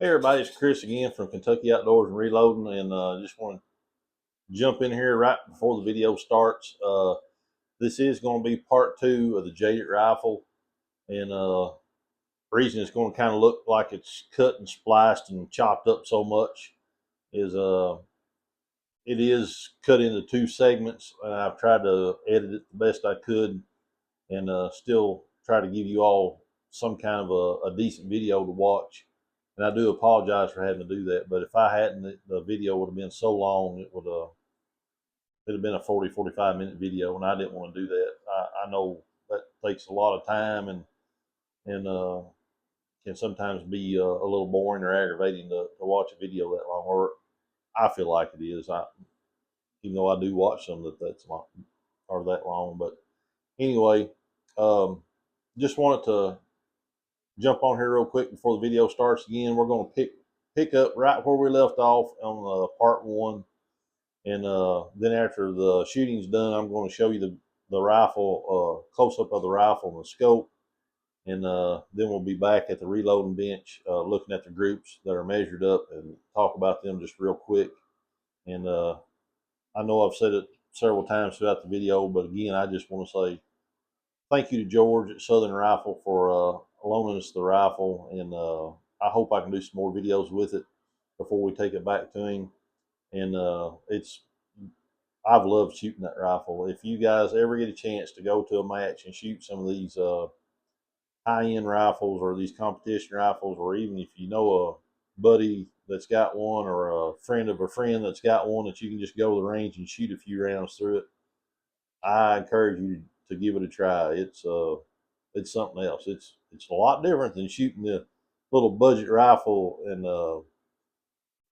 Hey everybody, it's Chris again from Kentucky Outdoors and Reloading, and just want to jump in here right before the video starts. This is going to be part two of the Jaded Rifle, and reason it's going to kind of look like it's cut and spliced and chopped up so much is it is cut into two segments, and I've tried to edit it the best I could, and still try to give you all some kind of a decent video to watch. And I do apologize for having to do that. But if I hadn't, the video would have been so long, it'd have been a 45 minute video, and I didn't want to do that. I know that takes a lot of time and can sometimes be a little boring or aggravating to watch a video that long, or I feel like it is. Even though I do watch some that's long or that long, but anyway, um, just wanted to jump on here real quick before the video starts again. We're going to pick up right where we left off on part one, and then after the shooting's done, I'm going to show you the rifle, close up of the rifle and the scope, and then we'll be back at the reloading bench, looking at the groups that are measured up and talk about them just real quick. And I know I've said it several times throughout the video, but again, I just want to say thank you to George at Southern Rifle for loaning us the rifle, and I hope I can do some more videos with it before we take it back to him. And I've loved shooting that rifle. If you guys ever get a chance to go to a match and shoot some of these high-end rifles or these competition rifles, or even if you know a buddy that's got one or a friend of a friend that's got one that you can just go to the range and shoot a few rounds through it, I encourage you to give it a try. It's something else. It's a lot different than shooting the little budget rifle and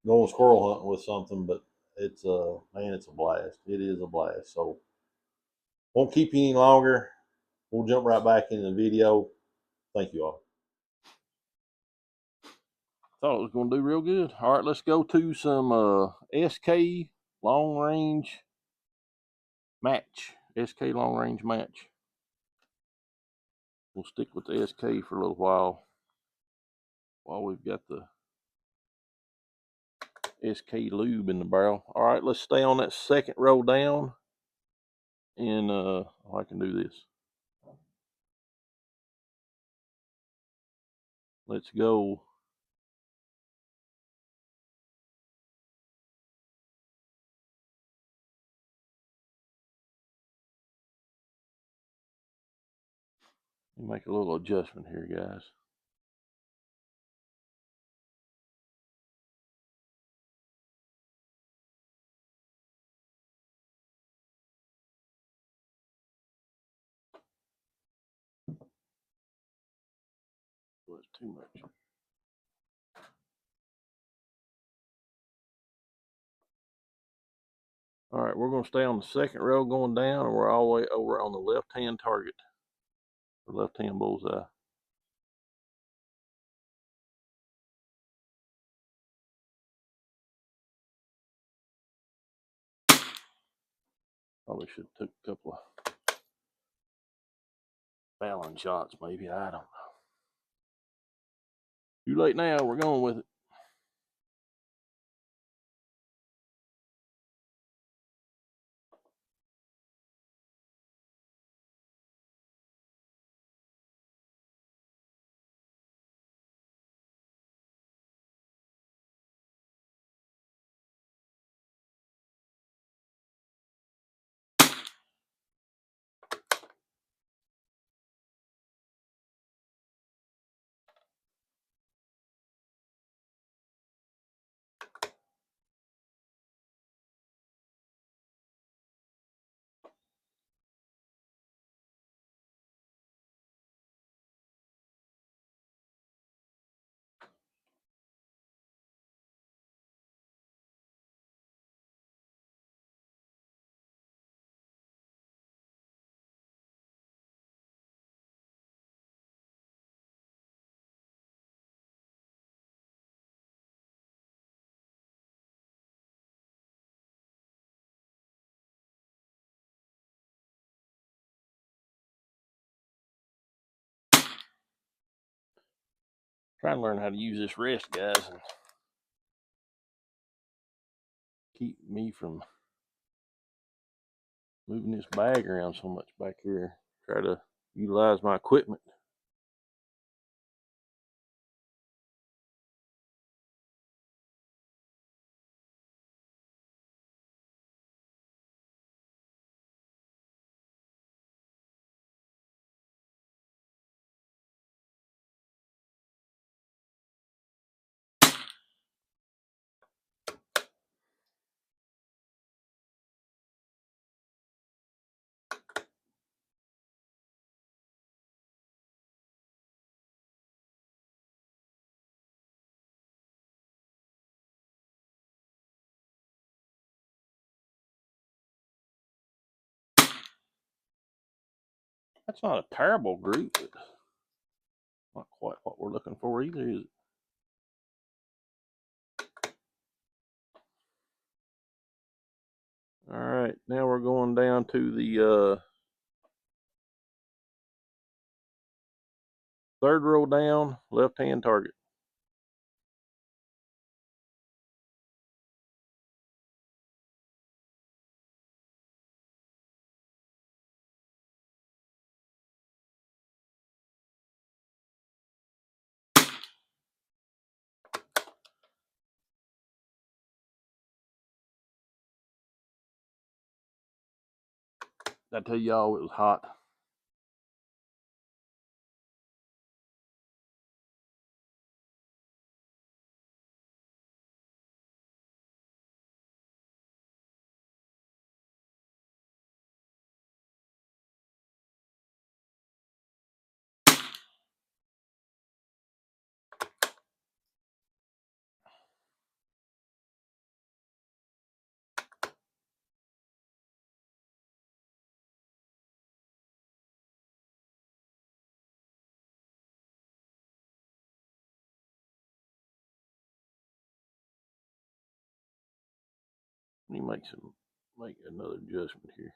going squirrel hunting with something, but it's man, it's a blast. It is a blast. So won't keep you any longer. We'll jump right back into the video. Thank you all. Thought it was going to do real good. All right, let's go to some SK long range match. SK long range match. We'll stick with the SK for a little while we've got the SK lube in the barrel. All right, let's stay on that second row down, and I can do this. Let's go. Make a little adjustment here, guys. Was too much. All right, we're going to stay on the second row going down, and we're all the way over on the left-hand target, the left-hand bullseye. Probably should have took a couple of Fallon shots, maybe. I don't know. Too late now. We're going with it. Trying to learn how to use this rest, guys, and keep me from moving this bag around so much back here. Try to utilize my equipment. That's not a terrible group, but not quite what we're looking for either, is it? All right, now we're going down to the third row down, left-hand target. I tell y'all it was hot. Let me make another adjustment here.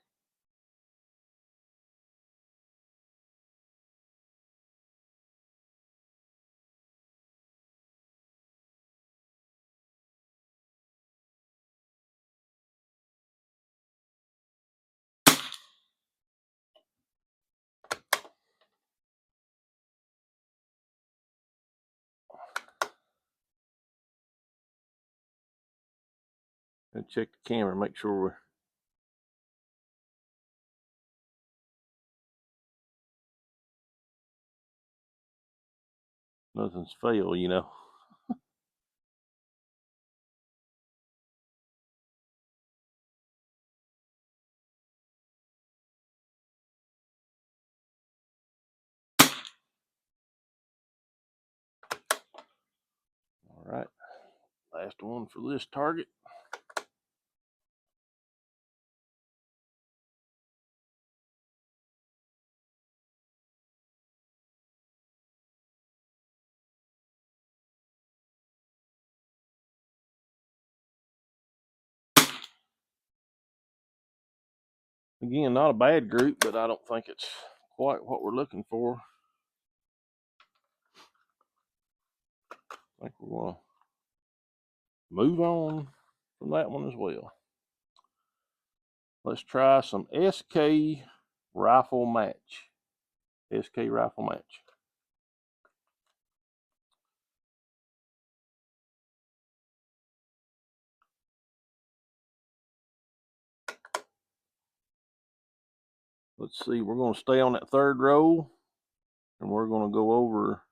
And check the camera, make sure nothing's failed, you know. All right, last one for this target. Again, not a bad group, but I don't think it's quite what we're looking for. I think we're going to move on from that one as well. Let's try some SK rifle match. SK rifle match. Let's see, we're going to stay on that third row, and we're going to go over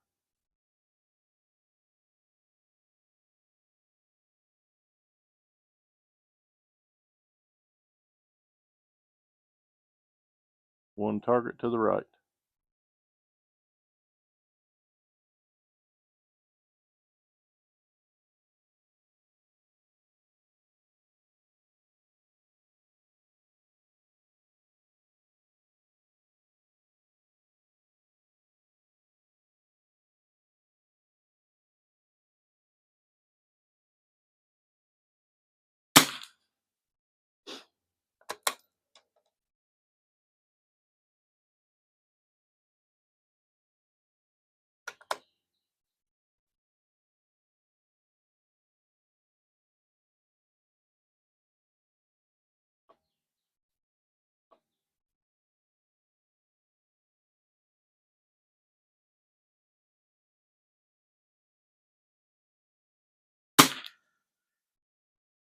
one target to the right.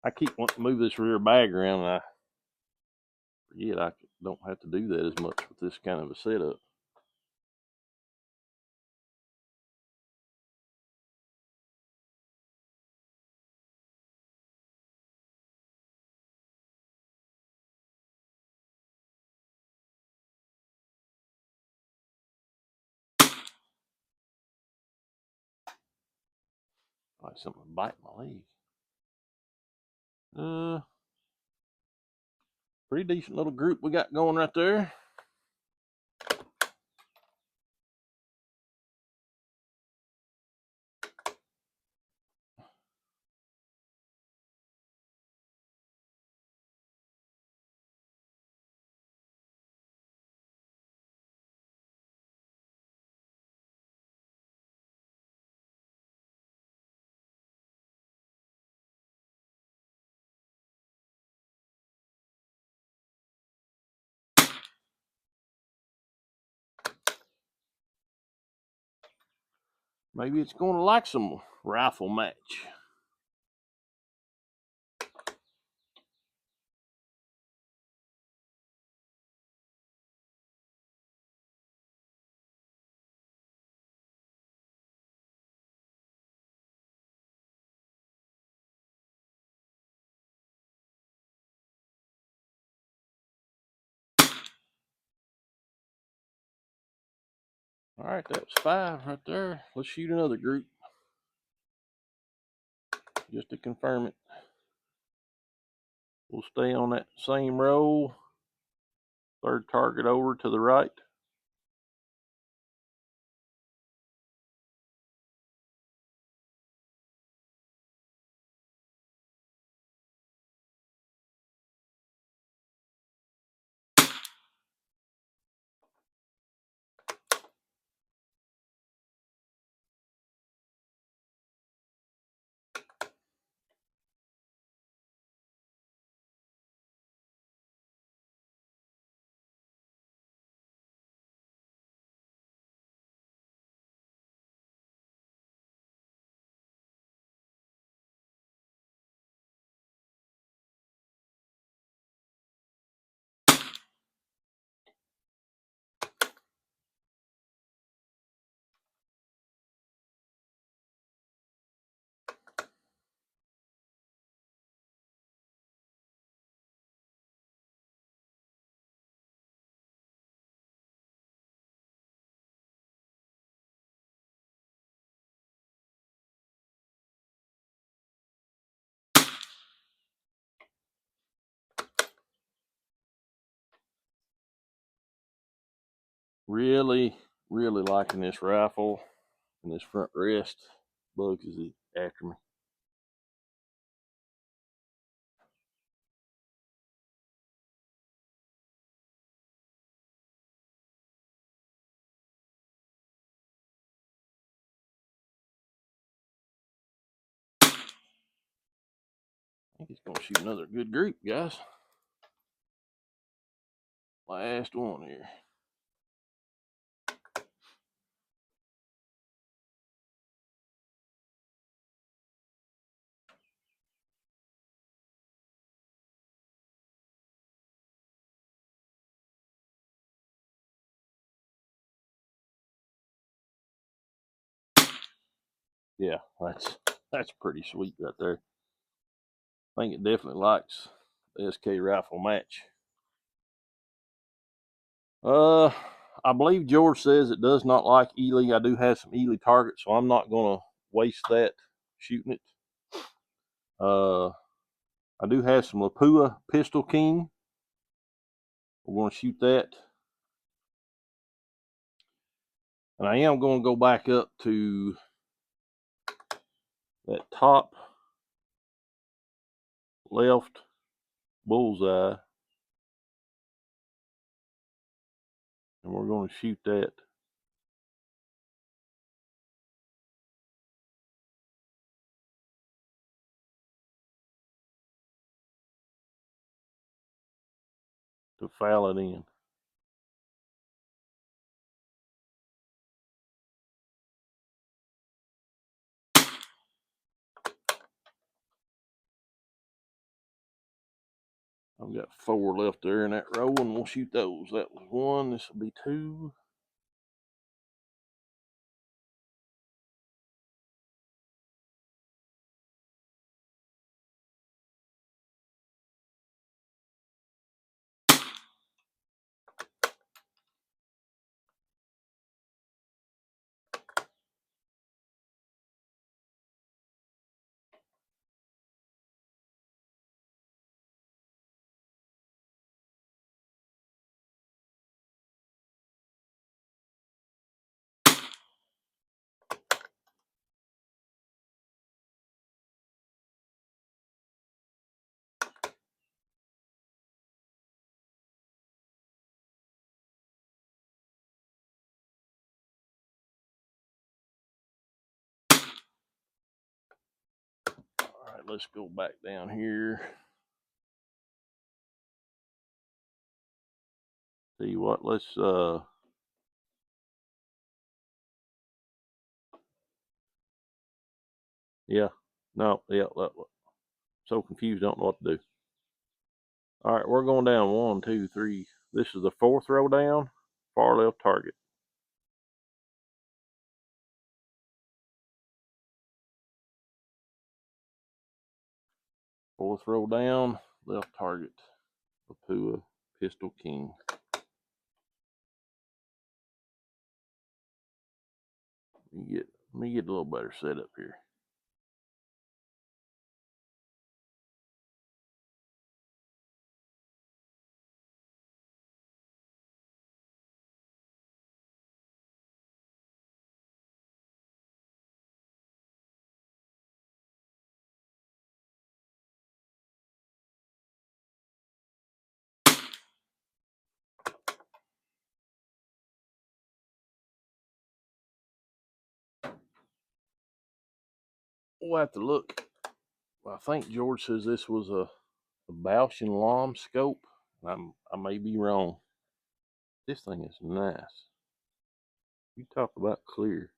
I keep wanting to move this rear bag around, and I forget I don't have to do that as much with this kind of a setup. Like something to bite my leg. Pretty decent little group we got going right there. Maybe it's going to like some rifle match. All right, that was 5 right there. Let's shoot another group just to confirm it. We'll stay on that same roll. Third target over to the right. Really liking this rifle and this front rest. Bugs is after me. I think he's going to shoot another good group, guys. Last one here. Yeah, that's pretty sweet right there. I think it definitely likes the SK rifle match. I believe George says it does not like Ely. I do have some Ely targets, so I'm not going to waste that shooting it. I do have some Lapua Pistol King. We're going to shoot that. And I am going to go back up to that top left bullseye. And we're going to shoot that. To foul it in. I've got 4 left there in that row, and we'll shoot those. That was 1. This will be 2. All right, let's go back down here. Tell you what, let's yeah, no, yeah, so confused, don't know what to do. All right, we're going down 1, 2, 3. This is the 4th row down, far left target. 4th row down, left target. Pt.2 Pistol King. Let me get a little better setup here. We'll have to look. I think George says this was a Bausch and Lomb scope. I may be wrong. This thing is nice. You talk about clear.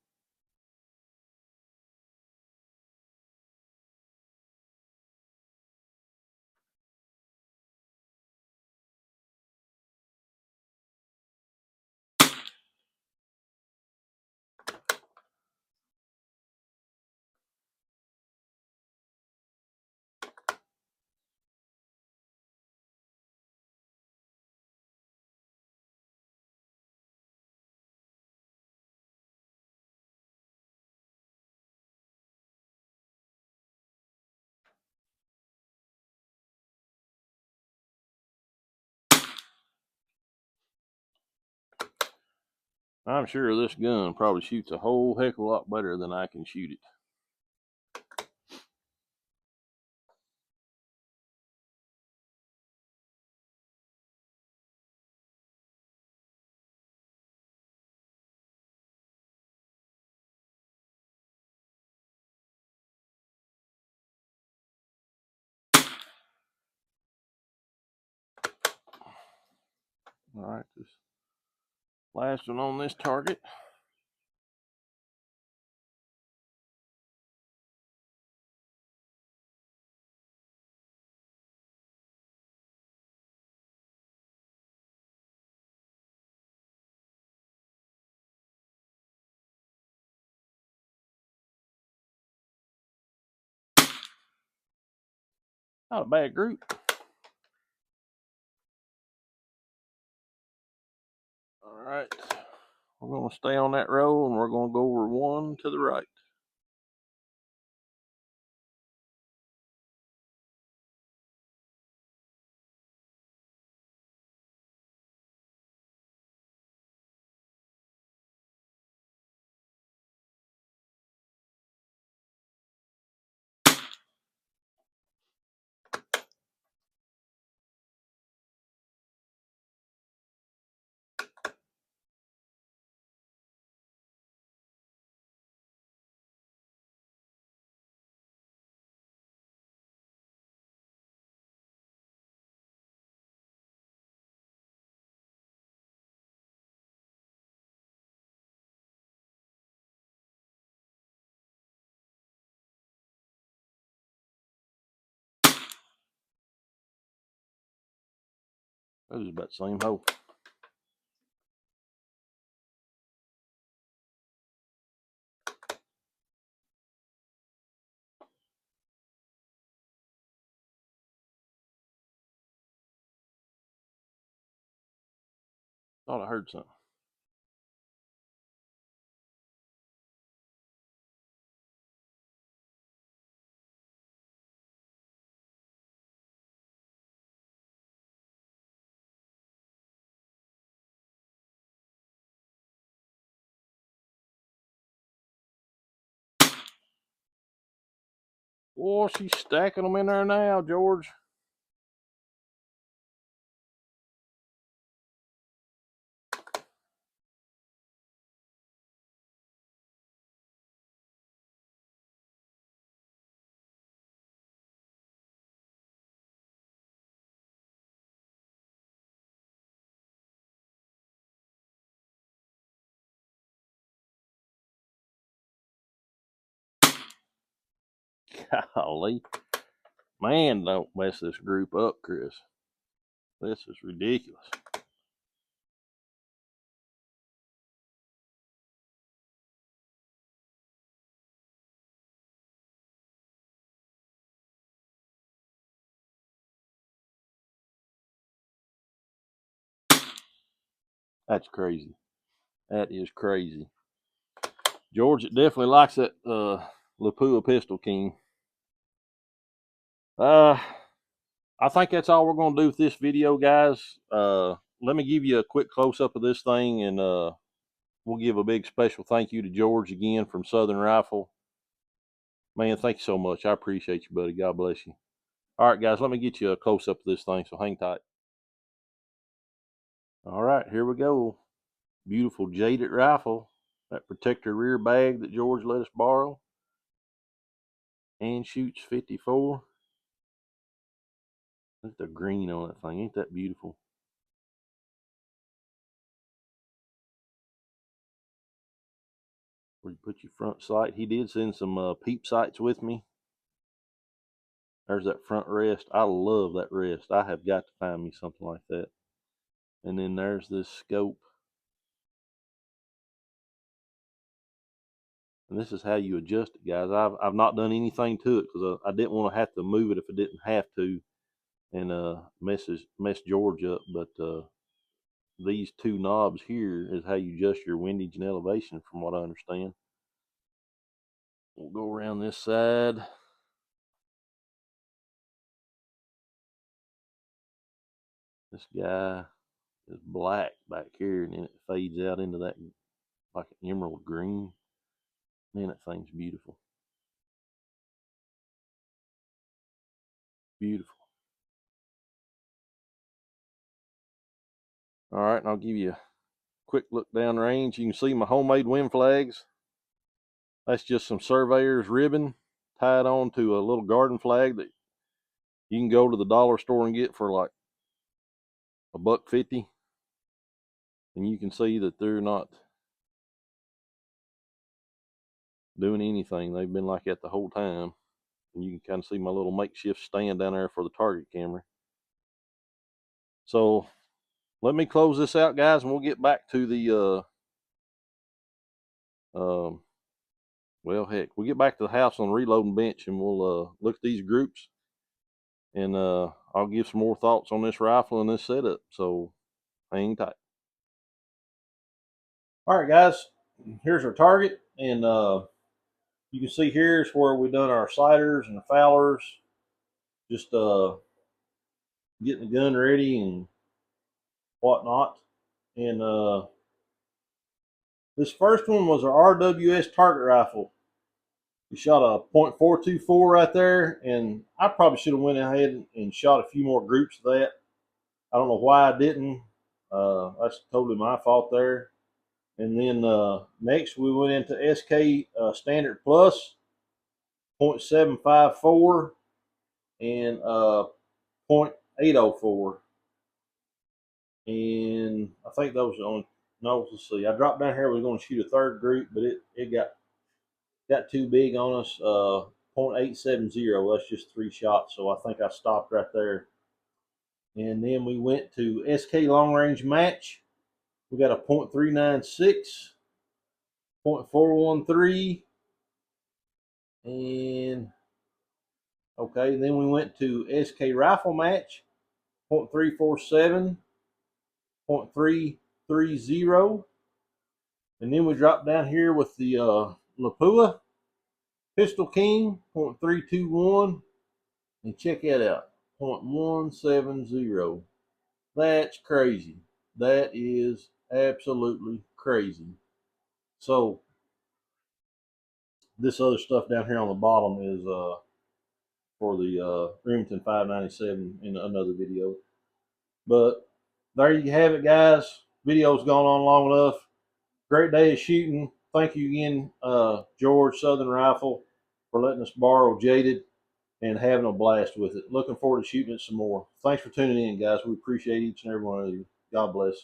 I'm sure this gun probably shoots a whole heck of a lot better than I can shoot it. All right, this last one on this target. Not a bad group. All right, we're going to stay on that row, and we're going to go over 1 to the right. That is about the same hole. Thought I heard something. Oh, she's stacking them in there now, George. Golly. Man, don't mess this group up, Chris. This is ridiculous. That's crazy. That is crazy. George definitely likes that Lapua Pistol King. I think that's all we're going to do with this video, guys. Let me give you a quick close-up of this thing, and we'll give a big special thank you to George again from Southern Rifle. Man, thank you so much. I appreciate you, buddy. God bless you. All right, guys, let me get you a close-up of this thing, so hang tight. All right, here we go. Beautiful Jaded Rifle. That protector rear bag that George let us borrow. And shoots 54. Look at the green on that thing. Ain't that beautiful? Where you put your front sight. He did send some peep sights with me. There's that front rest. I love that rest. I have got to find me something like that. And then there's this scope. And this is how you adjust it, guys. I've not done anything to it because I didn't want to have to move it if I didn't have to, and mess George up. But these two knobs here is how you adjust your windage and elevation, from what I understand. We'll go around this side. This guy is black back here, and then it fades out into that like an emerald green. Man, that thing's beautiful. Beautiful. All right, and I'll give you a quick look down range. You can see my homemade wind flags. That's just some surveyor's ribbon tied on to a little garden flag that you can go to the dollar store and get for like $1.50. And you can see that they're not doing anything. They've been like that the whole time. And you can kind of see my little makeshift stand down there for the target camera. So let me close this out, guys, and we'll get back to the well, heck, we'll get back to the house on the reloading bench, and we'll look at these groups, and I'll give some more thoughts on this rifle and this setup. So hang tight. All right, guys, here's our target, and you can see here's where we done our sighters and the fowlers, just getting the gun ready and whatnot. And this first one was our RWS target rifle. We shot a .424 right there, and I probably should have went ahead and shot a few more groups of that. I don't know why I didn't. That's totally my fault there. And then next we went into SK Standard Plus .754 and .804. And I think those are on. No, let's see. I dropped down here. We are going to shoot a third group, but it got too big on us. .870. That's just 3 shots. So I think I stopped right there. And then we went to SK long range match. We got a .396, .413, and okay. Then we went to SK rifle match, .347, .330, and then we dropped down here with the Lapua Pistol King, .321, and check that out, .170. That's crazy. That is absolutely crazy. So this other stuff down here on the bottom is for the Remington 597 in another video. But there you have it, guys. Video's gone on long enough. Great day of shooting. Thank you again, George Southern Rifle, for letting us borrow Jaded and having a blast with it. Looking forward to shooting it some more. Thanks for tuning in, guys. We appreciate each and every one of you. God bless.